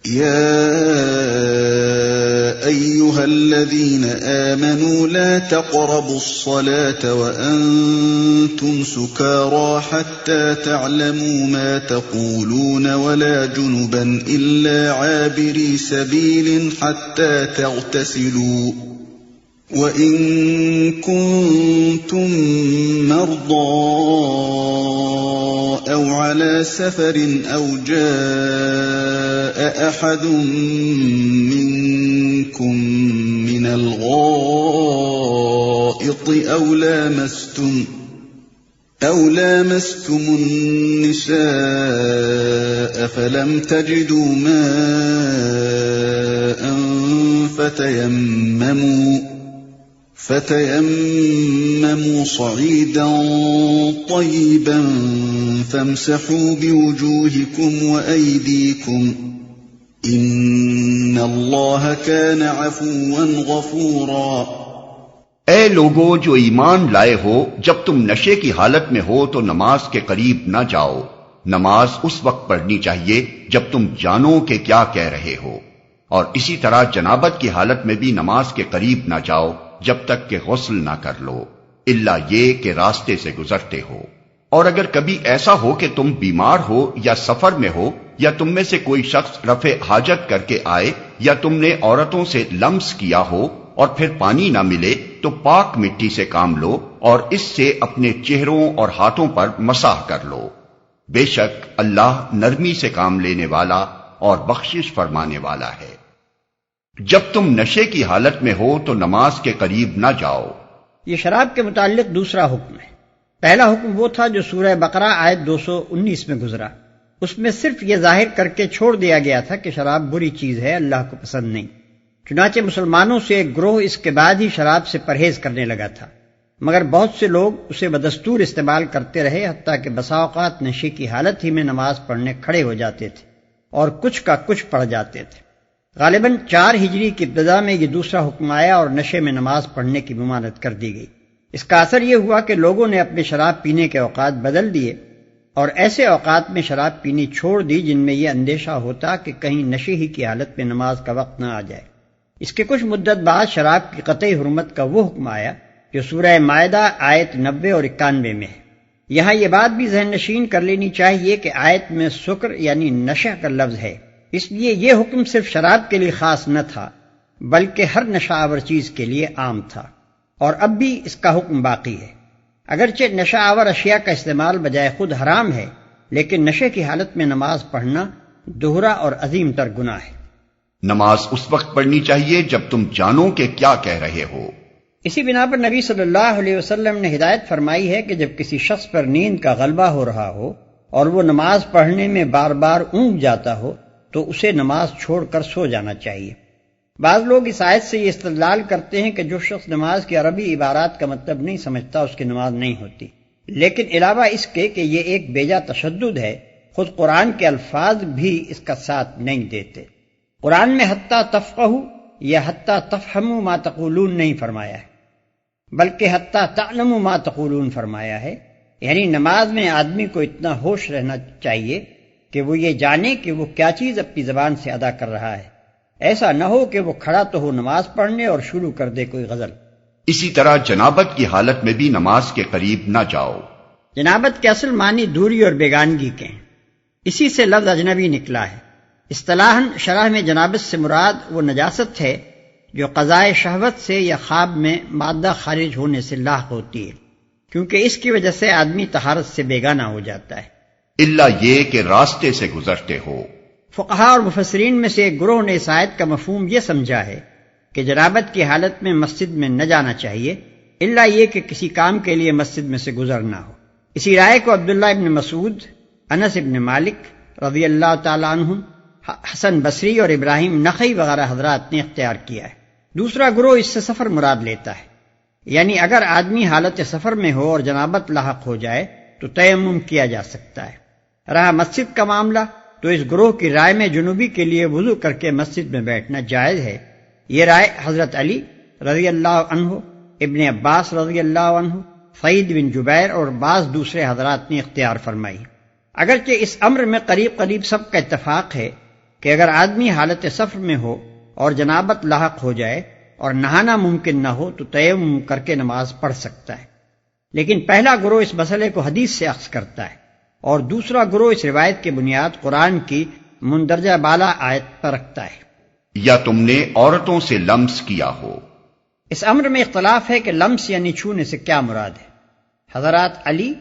يا أيها الذين آمنوا لا تقربوا الصلاة وأنتم سكارى حتى تعلموا ما تقولون ولا جنبا إلا عابري سبيل حتى تغتسلوا وإن كنتم مرضى أو على سفر أو جاء أحد منكم من الغائط أو لامستم النساء فلم تجدوا ماء فتيمموا صعيدا طيبا فامسحوا بوجوهكم وأيديكم إن الله كان عفوا غفورا۔ اے لوگو جو ایمان لائے ہو، جب تم نشے کی حالت میں ہو تو نماز کے قریب نہ جاؤ۔ نماز اس وقت پڑھنی چاہیے جب تم جانو کہ کیا کہہ رہے ہو، اور اسی طرح جنابت کی حالت میں بھی نماز کے قریب نہ جاؤ جب تک کہ غسل نہ کر لو، الا یہ کہ راستے سے گزرتے ہو۔ اور اگر کبھی ایسا ہو کہ تم بیمار ہو یا سفر میں ہو، یا تم میں سے کوئی شخص رفع حاجت کر کے آئے، یا تم نے عورتوں سے لمس کیا ہو اور پھر پانی نہ ملے، تو پاک مٹی سے کام لو اور اس سے اپنے چہروں اور ہاتھوں پر مسح کر لو۔ بے شک اللہ نرمی سے کام لینے والا اور بخشش فرمانے والا ہے۔ جب تم نشے کی حالت میں ہو تو نماز کے قریب نہ جاؤ۔ یہ شراب کے متعلق دوسرا حکم ہے۔ پہلا حکم وہ تھا جو سورہ بقرہ آیت 219 میں گزرا۔ اس میں صرف یہ ظاہر کر کے چھوڑ دیا گیا تھا کہ شراب بری چیز ہے، اللہ کو پسند نہیں۔ چنانچہ مسلمانوں سے ایک گروہ اس کے بعد ہی شراب سے پرہیز کرنے لگا تھا، مگر بہت سے لوگ اسے بدستور استعمال کرتے رہے، حتیٰ کہ بسا اوقات نشے کی حالت ہی میں نماز پڑھنے کھڑے ہو جاتے تھے اور کچھ کا کچھ پڑھ جاتے تھے۔ غالباً 4 ہجری کی ابتدا میں یہ دوسرا حکم آیا اور نشے میں نماز پڑھنے کی ممانعت کر دی گئی۔ اس کا اثر یہ ہوا کہ لوگوں نے اپنے شراب پینے کے اوقات بدل دیے اور ایسے اوقات میں شراب پینی چھوڑ دی جن میں یہ اندیشہ ہوتا کہ کہیں نشے ہی کی حالت میں نماز کا وقت نہ آ جائے۔ اس کے کچھ مدت بعد شراب کی قطعی حرمت کا وہ حکم آیا جو سورہ مائدہ آیت 90 اور 91 میں ہے۔ یہاں یہ بات بھی ذہن نشین کر لینی چاہیے کہ آیت میں سکر یعنی نشہ کا لفظ ہے، اس لیے یہ حکم صرف شراب کے لیے خاص نہ تھا بلکہ ہر نشہ آور چیز کے لیے عام تھا، اور اب بھی اس کا حکم باقی ہے۔ اگرچہ نشہ آور اشیاء کا استعمال بجائے خود حرام ہے، لیکن نشے کی حالت میں نماز پڑھنا دوہرا اور عظیم تر گناہ ہے۔ نماز اس وقت پڑھنی چاہیے جب تم جانو کہ کیا کہہ رہے ہو۔ اسی بنا پر نبی صلی اللہ علیہ وسلم نے ہدایت فرمائی ہے کہ جب کسی شخص پر نیند کا غلبہ ہو رہا ہو اور وہ نماز پڑھنے میں بار بار اونگ جاتا ہو تو اسے نماز چھوڑ کر سو جانا چاہیے۔ بعض لوگ اس آیت سے یہ استدلال کرتے ہیں کہ جو شخص نماز کی عربی عبارات کا مطلب نہیں سمجھتا اس کی نماز نہیں ہوتی، لیکن علاوہ اس کے کہ یہ ایک بیجا تشدد ہے، خود قرآن کے الفاظ بھی اس کا ساتھ نہیں دیتے۔ قرآن میں حتیٰ تفقہوا یا حتیٰ تفہموا ما تقولون نہیں فرمایا ہے، بلکہ حتیٰ تعلموا ما تقولون فرمایا ہے، یعنی نماز میں آدمی کو اتنا ہوش رہنا چاہیے کہ وہ یہ جانے کہ وہ کیا چیز اپنی زبان سے ادا کر رہا ہے، ایسا نہ ہو کہ وہ کھڑا تو ہو نماز پڑھنے اور شروع کر دے کوئی غزل۔ اسی طرح جنابت کی حالت میں بھی نماز کے قریب نہ جاؤ۔ جنابت کے اصل معنی دوری اور بیگانگی کے ہیں، اسی سے لفظ اجنبی نکلا ہے۔ اصطلاحاً شرح میں جنابت سے مراد وہ نجاست ہے جو قضائے شہوت سے یا خواب میں مادہ خارج ہونے سے لاحق ہوتی ہے، کیونکہ اس کی وجہ سے آدمی طہارت سے بیگانہ ہو جاتا ہے، الا یہ کہ راستے سے گزرتے ہو۔ فقہاء اور مفسرین میں سے ایک گروہ نے اس آیت کا مفہوم یہ سمجھا ہے کہ جنابت کی حالت میں مسجد میں نہ جانا چاہیے الا یہ کہ کسی کام کے لیے مسجد میں سے گزرنا ہو۔ اسی رائے کو عبداللہ ابن مسعود، انس ابن مالک رضی اللہ تعالی عنہ، حسن بصری اور ابراہیم نخعی وغیرہ حضرات نے اختیار کیا ہے۔ دوسرا گروہ اس سے سفر مراد لیتا ہے، یعنی اگر آدمی حالت سفر میں ہو اور جنابت لاحق ہو جائے تو تیمم کیا جا سکتا ہے۔ رہا مسجد کا معاملہ تو اس گروہ کی رائے میں جنوبی کے لیے وضو کر کے مسجد میں بیٹھنا جائز ہے۔ یہ رائے حضرت علی رضی اللہ عنہ، ابن عباس رضی اللہ عنہ، سعید بن جبیر اور بعض دوسرے حضرات نے اختیار فرمائی۔ اگرچہ اس امر میں قریب قریب سب کا اتفاق ہے کہ اگر آدمی حالت سفر میں ہو اور جنابت لاحق ہو جائے اور نہانا ممکن نہ ہو تو تیمم کر کے نماز پڑھ سکتا ہے، لیکن پہلا گروہ اس مسئلے کو حدیث سے اخذ کرتا ہے اور دوسرا گروہ اس روایت کی بنیاد قرآن کی مندرجہ بالا آیت پر رکھتا ہے۔ یا تم نے عورتوں سے لمس کیا ہو۔ اس امر میں اختلاف ہے کہ لمس یعنی چھونے سے کیا مراد ہے۔ حضرات علی،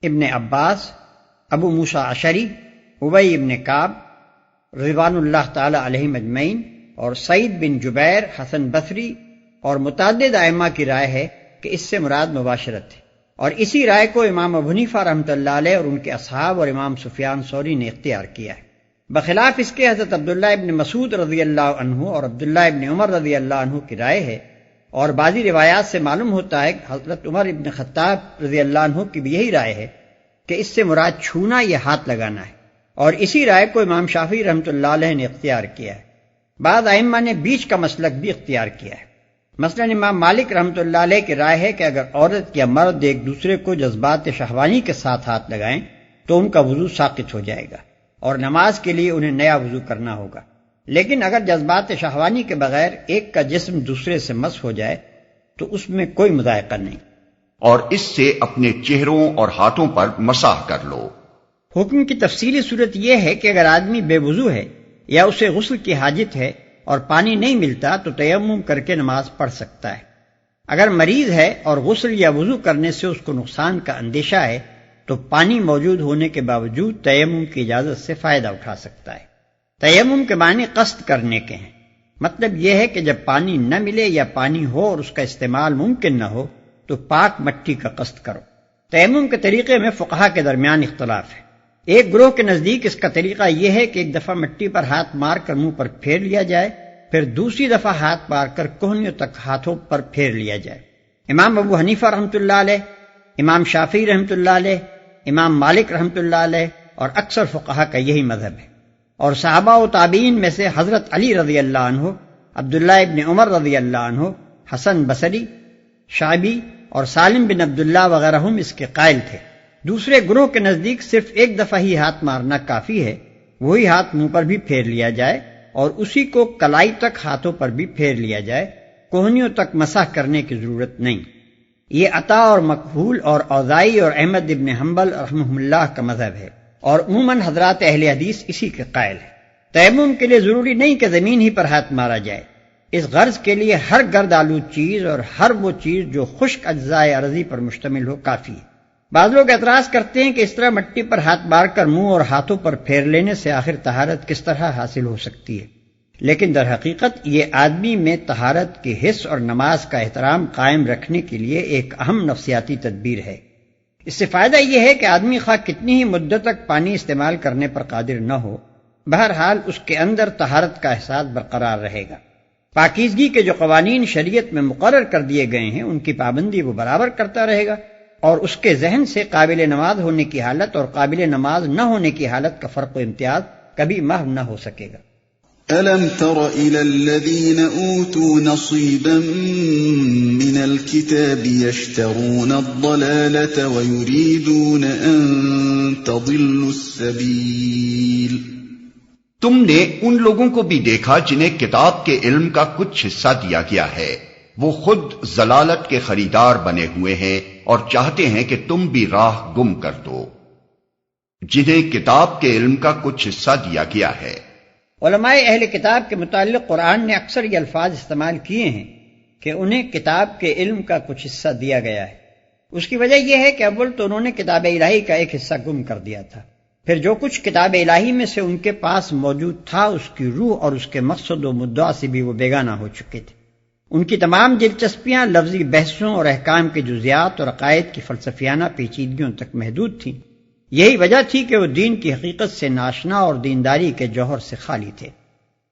ابن عباس، ابو موسیٰ اشعری، ابی ابن کعب رضوان اللہ تعالی علیہم اجمعین اور سعید بن جبیر، حسن بصری اور متعدد ائمہ کی رائے ہے کہ اس سے مراد مباشرت ہے، اور اسی رائے کو امام ابو حنیفہ رحمۃ اللہ علیہ اور ان کے اصحاب اور امام سفیان ثوری نے اختیار کیا ہے۔ بخلاف اس کے حضرت عبداللہ ابن مسعود رضی اللہ عنہ اور عبداللہ ابن عمر رضی اللہ عنہ کی رائے ہے، اور بعضی روایات سے معلوم ہوتا ہے کہ حضرت عمر ابن خطاب رضی اللہ عنہ کی بھی یہی رائے ہے کہ اس سے مراد چھونا یا ہاتھ لگانا ہے، اور اسی رائے کو امام شافعی رحمۃ اللہ علیہ نے اختیار کیا ہے۔ بعض ائمہ نے بیچ کا مسلک بھی اختیار کیا ہے۔ مثلا امام مالک رحمۃ اللہ علیہ کی رائے ہے کہ اگر عورت یا مرد ایک دوسرے کو جذبات شہوانی کے ساتھ ہاتھ لگائیں تو ان کا وضو ساقط ہو جائے گا اور نماز کے لیے انہیں نیا وضو کرنا ہوگا، لیکن اگر جذبات شہوانی کے بغیر ایک کا جسم دوسرے سے مس ہو جائے تو اس میں کوئی مذائقہ نہیں۔ اور اس سے اپنے چہروں اور ہاتھوں پر مسح کر لو۔ حکم کی تفصیلی صورت یہ ہے کہ اگر آدمی بے وضو ہے یا اسے غسل کی حاجت ہے اور پانی نہیں ملتا تو تیمم کر کے نماز پڑھ سکتا ہے۔ اگر مریض ہے اور غسل یا وضو کرنے سے اس کو نقصان کا اندیشہ ہے تو پانی موجود ہونے کے باوجود تیمم کی اجازت سے فائدہ اٹھا سکتا ہے۔ تیمم کے معنی قصد کرنے کے ہیں، مطلب یہ ہے کہ جب پانی نہ ملے یا پانی ہو اور اس کا استعمال ممکن نہ ہو تو پاک مٹی کا قصد کرو۔ تیمم کے طریقے میں فقہا کے درمیان اختلاف ہے۔ ایک گروہ کے نزدیک اس کا طریقہ یہ ہے کہ ایک دفعہ مٹی پر ہاتھ مار کر منہ پر پھیر لیا جائے، پھر دوسری دفعہ ہاتھ مار کر کوہنیوں تک ہاتھوں پر پھیر لیا جائے۔ امام ابو حنیفہ رحمۃ اللہ علیہ، امام شافعی رحمۃ اللہ علیہ، امام مالک رحمۃ اللہ علیہ اور اکثر فقہا کا یہی مذہب ہے، اور صحابہ و تابعین میں سے حضرت علی رضی اللہ عنہ، عبداللہ ابن عمر رضی اللہ عنہ، حسن بصری، شعبی اور سالم بن عبداللہ وغیرہ اس کے قائل تھے۔ دوسرے گروہ کے نزدیک صرف ایک دفعہ ہی ہاتھ مارنا کافی ہے، وہی ہاتھ منہ پر بھی پھیر لیا جائے اور اسی کو کلائی تک ہاتھوں پر بھی پھیر لیا جائے، کوہنیوں تک مسح کرنے کی ضرورت نہیں۔ یہ عطا اور مکحول اور اوزاعی اور احمد ابن حنبل رحمہ اللہ کا مذہب ہے، اور عموماً حضرات اہل حدیث اسی کے قائل ہیں۔ تیمم کے لیے ضروری نہیں کہ زمین ہی پر ہاتھ مارا جائے، اس غرض کے لیے ہر گرد آلود چیز اور ہر وہ چیز جو خشک اجزاء ارضی پر مشتمل ہو کافی ہے۔ بعض لوگ اعتراض کرتے ہیں کہ اس طرح مٹی پر ہاتھ مار کر منہ اور ہاتھوں پر پھیر لینے سے آخر طہارت کس طرح حاصل ہو سکتی ہے، لیکن در حقیقت یہ آدمی میں طہارت کے حس اور نماز کا احترام قائم رکھنے کے لیے ایک اہم نفسیاتی تدبیر ہے۔ اس سے فائدہ یہ ہے کہ آدمی خواہ کتنی ہی مدت تک پانی استعمال کرنے پر قادر نہ ہو، بہرحال اس کے اندر طہارت کا احساس برقرار رہے گا۔ پاکیزگی کے جو قوانین شریعت میں مقرر کر دیے گئے ہیں ان کی پابندی وہ برابر کرتا رہے گا، اور اس کے ذہن سے قابل نماز ہونے کی حالت اور قابل نماز نہ ہونے کی حالت کا فرق و امتیاز کبھی محو نہ ہو سکے گا۔ أَلَمْ تَرَ إِلَى الَّذِينَ أُوتُوا نَصِيبًا مِنَ الْكِتَابِ يَشْتَرُونَ الضَّلَالَةَ وَيُرِيدُونَ أَن تَضِلُّوا السَّبِيلَ۔ تم نے ان لوگوں کو بھی دیکھا جنہیں کتاب کے علم کا کچھ حصہ دیا گیا ہے، وہ خود ضلالت کے خریدار بنے ہوئے ہیں اور چاہتے ہیں کہ تم بھی راہ گم کر دو۔ جنہیں کتاب کے علم کا کچھ حصہ دیا گیا ہے۔ علماء اہل کتاب کے متعلق قرآن نے اکثر یہ الفاظ استعمال کیے ہیں کہ انہیں کتاب کے علم کا کچھ حصہ دیا گیا ہے۔ اس کی وجہ یہ ہے کہ اول تو انہوں نے کتاب الہی کا ایک حصہ گم کر دیا تھا، پھر جو کچھ کتاب الہی میں سے ان کے پاس موجود تھا اس کی روح اور اس کے مقصد و مدعا سے بھی وہ بیگانہ ہو چکے تھے۔ ان کی تمام دلچسپیاں لفظی بحثوں اور احکام کے جزیات اور عقائد کی فلسفیانہ پیچیدگیوں تک محدود تھیں۔ یہی وجہ تھی کہ وہ دین کی حقیقت سے ناشنا اور دینداری کے جوہر سے خالی تھے،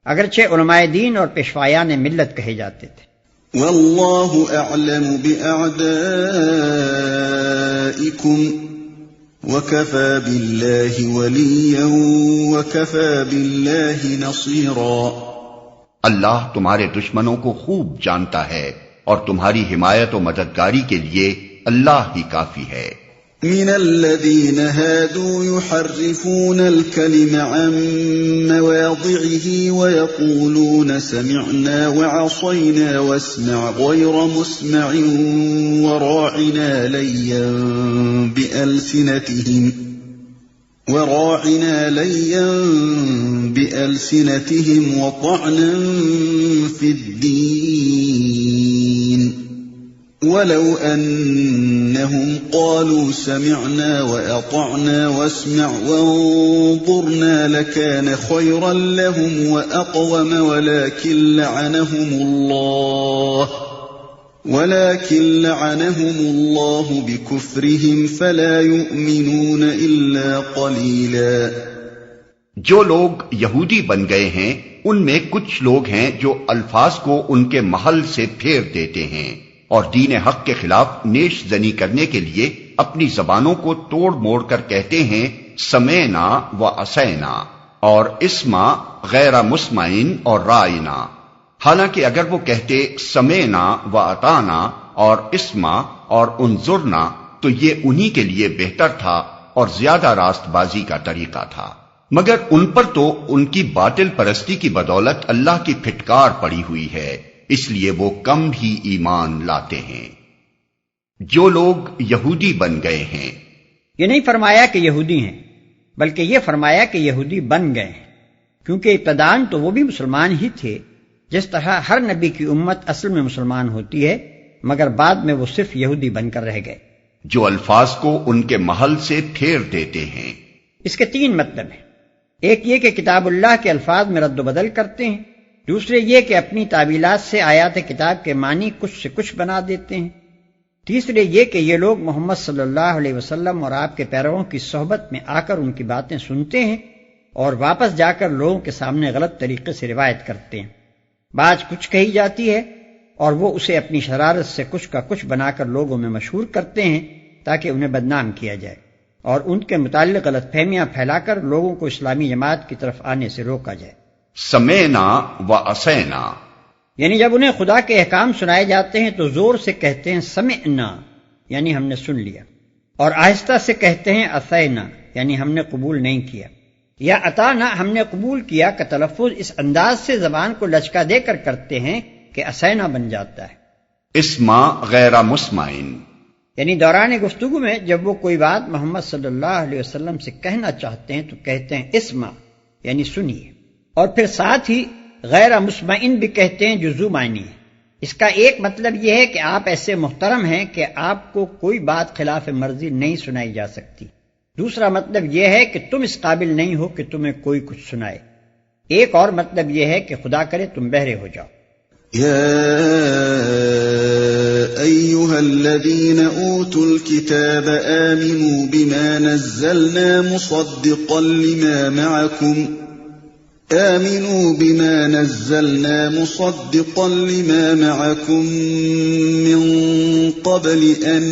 اگرچہ علماء دین اور پیشوایان ملت کہے جاتے تھے۔ واللہ اعلم باعدائکم وکفى باللہ ولیا وکفى باللہ نصیرا۔ اللہ تمہارے دشمنوں کو خوب جانتا ہے اور تمہاری حمایت و مددگاری کے لیے اللہ ہی کافی ہے۔ من الذين هادوا يحرفون الكلم عن مواضعه ويقولون سمعنا وعصينا واسمع غير مسمع وراعنا ليا بألسنتهم وطعنا في الدين ولو أنهم قالوا سمعنا وأطعنا واسمع وانظرنا لكان خيرا لهم وأقوم ولكن لعنهم الله بكفرهم فلا يؤمنون إلا قليلا. جو لوگ یہودی بن گئے ہیں ان میں کچھ لوگ ہیں جو الفاظ کو ان کے محل سے پھیر دیتے ہیں اور دین حق کے خلاف نیش زنی کرنے کے لیے اپنی زبانوں کو توڑ موڑ کر کہتے ہیں سمعنا و عصینا اور اسما غیر مسمعین اور رائنا، حالانکہ اگر وہ کہتے سمعنا و اطعنا اور اسما اور انظرنا تو یہ انہی کے لیے بہتر تھا اور زیادہ راست بازی کا طریقہ تھا، مگر ان پر تو ان کی باطل پرستی کی بدولت اللہ کی پھٹکار پڑی ہوئی ہے، اس لیے وہ کم ہی ایمان لاتے ہیں. جو لوگ یہودی بن گئے ہیں، یہ نہیں فرمایا کہ یہودی ہیں، بلکہ یہ فرمایا کہ یہودی بن گئے ہیں، کیونکہ ابتداً تو وہ بھی مسلمان ہی تھے، جس طرح ہر نبی کی امت اصل میں مسلمان ہوتی ہے، مگر بعد میں وہ صرف یہودی بن کر رہ گئے. جو الفاظ کو ان کے محل سے پھیر دیتے ہیں. اس کے 3 مطلب ہیں. ایک یہ کہ کتاب اللہ کے الفاظ میں رد و بدل کرتے ہیں، دوسرے یہ کہ اپنی تعویلات سے آیات کتاب کے معنی کچھ سے کچھ بنا دیتے ہیں، تیسرے یہ کہ یہ لوگ محمد صلی اللہ علیہ وسلم اور آپ کے پیرووں کی صحبت میں آ کر ان کی باتیں سنتے ہیں اور واپس جا کر لوگوں کے سامنے غلط طریقے سے روایت کرتے ہیں. بات کچھ کہی جاتی ہے اور وہ اسے اپنی شرارت سے کچھ کا کچھ بنا کر لوگوں میں مشہور کرتے ہیں تاکہ انہیں بدنام کیا جائے اور ان کے متعلق غلط فہمیاں پھیلا کر لوگوں کو اسلامی جماعت کی طرف آنے سے روکا جائے. سمعنا و عصینا، یعنی جب انہیں خدا کے احکام سنائے جاتے ہیں تو زور سے کہتے ہیں سمعنا یعنی ہم نے سن لیا، اور آہستہ سے کہتے ہیں عصینا یعنی ہم نے قبول نہیں کیا، یا اطعنا ہم نے قبول کیا کا تلفظ اس انداز سے زبان کو لچکا دے کر کرتے ہیں کہ عصینا بن جاتا ہے. اسما غیر مسمعین، یعنی دوران گفتگو میں جب وہ کوئی بات محمد صلی اللہ علیہ وسلم سے کہنا چاہتے ہیں تو کہتے ہیں اسما یعنی سنیے، اور پھر ساتھ ہی غیر مسمعین بھی کہتے ہیں جو ذو معنی ہے. اس کا ایک مطلب یہ ہے کہ آپ ایسے محترم ہیں کہ آپ کو کوئی بات خلاف مرضی نہیں سنائی جا سکتی. دوسرا مطلب یہ ہے کہ تم اس قابل نہیں ہو کہ تمہیں کوئی کچھ سنائے. ایک اور مطلب یہ ہے کہ خدا کرے تم بہرے ہو جاؤ. يا أيها الذين أوتوا الكتاب آمنوا بما نزلنا مصدقا لما معكم من قبل أن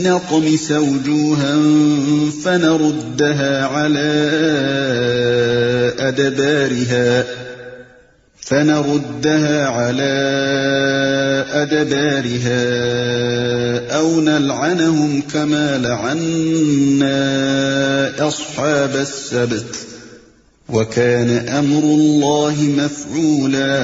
نطمس وجوها فنردها على أدبارها أو نلعنهم كما لعنا أصحاب السبت وَكَانَ أَمْرُ اللَّهِ مَفْعُولًا.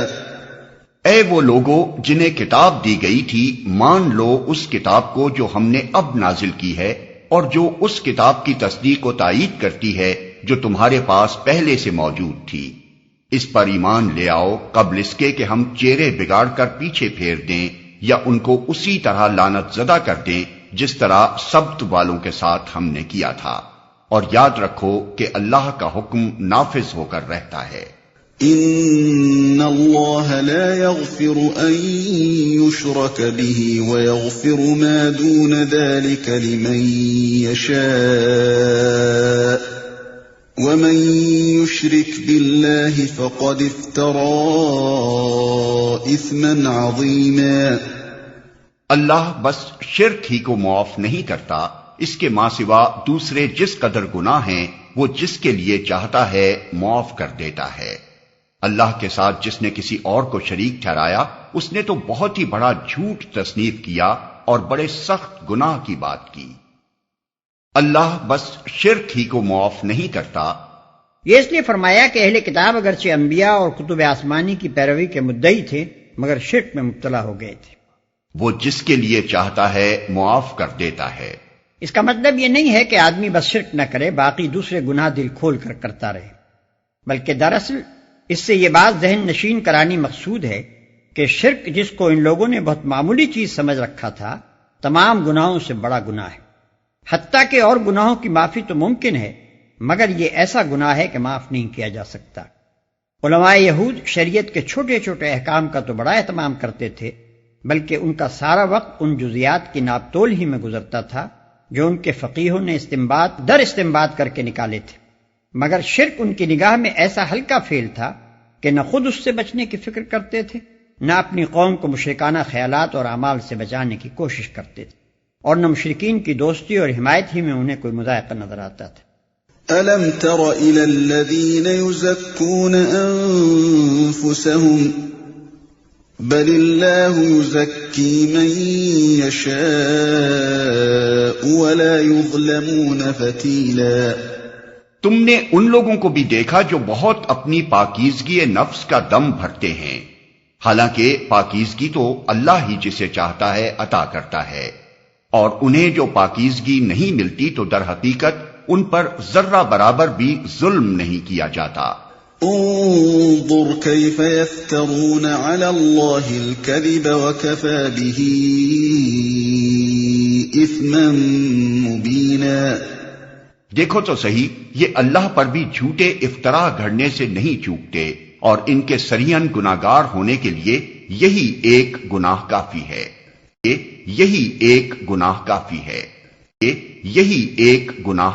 اے وہ لوگو جنہیں کتاب دی گئی تھی، مان لو اس کتاب کو جو ہم نے اب نازل کی ہے اور جو اس کتاب کی تصدیق و تائید کرتی ہے جو تمہارے پاس پہلے سے موجود تھی. اس پر ایمان لے آؤ قبل اس کے کہ ہم چہرے بگاڑ کر پیچھے پھیر دیں یا ان کو اسی طرح لعنت زدہ کر دیں جس طرح سبت والوں کے ساتھ ہم نے کیا تھا. اور یاد رکھو کہ اللہ کا حکم نافذ ہو کر رہتا ہے. ان اللہ لا يغفر ان يشرك به ويغفر ما دون ذلك لمن يشاء ومن يشرك بالله فقد افترى اثما عظيما. اللہ بس شرک ہی کو معاف نہیں کرتا، اس کے ماں سوا دوسرے جس قدر گناہ ہیں وہ جس کے لیے چاہتا ہے معاف کر دیتا ہے. اللہ کے ساتھ جس نے کسی اور کو شریک ٹھہرایا اس نے تو بہت ہی بڑا جھوٹ تصنیف کیا اور بڑے سخت گناہ کی بات کی. اللہ بس شرک ہی کو معاف نہیں کرتا۔ یہ اس لیے فرمایا کہ اہل کتاب اگرچہ انبیاء اور کتب آسمانی کی پیروی کے مدعی تھے مگر شرک میں مبتلا ہو گئے تھے۔ وہ جس کے لیے چاہتا ہے معاف کر دیتا ہے۔ اس کا مطلب یہ نہیں ہے کہ آدمی بس شرک نہ کرے باقی دوسرے گناہ دل کھول کر کرتا رہے، بلکہ دراصل اس سے یہ بات ذہن نشین کرانی مقصود ہے کہ شرک جس کو ان لوگوں نے بہت معمولی چیز سمجھ رکھا تھا تمام گناہوں سے بڑا گناہ ہے، حتیٰ کہ اور گناہوں کی معافی تو ممکن ہے مگر یہ ایسا گناہ ہے کہ معاف نہیں کیا جا سکتا۔ علماء یہود شریعت کے چھوٹے چھوٹے احکام کا تو بڑا اہتمام کرتے تھے بلکہ ان کا سارا وقت ان جزیات کی ناپ تول ہی میں گزرتا تھا جو ان کے فقیہوں نے استنباط کر کے نکالے تھے، مگر شرک ان کی نگاہ میں ایسا ہلکا فعل تھا کہ نہ خود اس سے بچنے کی فکر کرتے تھے نہ اپنی قوم کو مشرکانہ خیالات اور اعمال سے بچانے کی کوشش کرتے تھے، اور نہ مشرکین کی دوستی اور حمایت ہی میں انہیں کوئی مذائقہ نظر آتا تھا۔ أَلَمْ تَرَ إِلَى الَّذِينَ يُزَكُّونَ أَنفُسَهُم بَلِ اللَّهُ يُزَكِّي مَن يَشَاءُ وَلَا يُظْلَمُونَ فَتِيلًا۔ تم نے ان لوگوں کو بھی دیکھا جو بہت اپنی پاکیزگی نفس کا دم بھرتے ہیں، حالانکہ پاکیزگی تو اللہ ہی جسے چاہتا ہے عطا کرتا ہے، اور انہیں جو پاکیزگی نہیں ملتی تو در حقیقت ان پر ذرہ برابر بھی ظلم نہیں کیا جاتا۔ انظر كيف يفترون على الله الكذب وكفى به إثما مبينا۔ دیکھو تو صحیح، یہ اللہ پر بھی جھوٹے افطرا گھڑنے سے نہیں چوکتے، اور ان کے سریعاً گناہگار ہونے کے لیے یہی ایک گناہ کافی ہے، یہی ایک گناہ کافی ہے، یہی ایک گناہ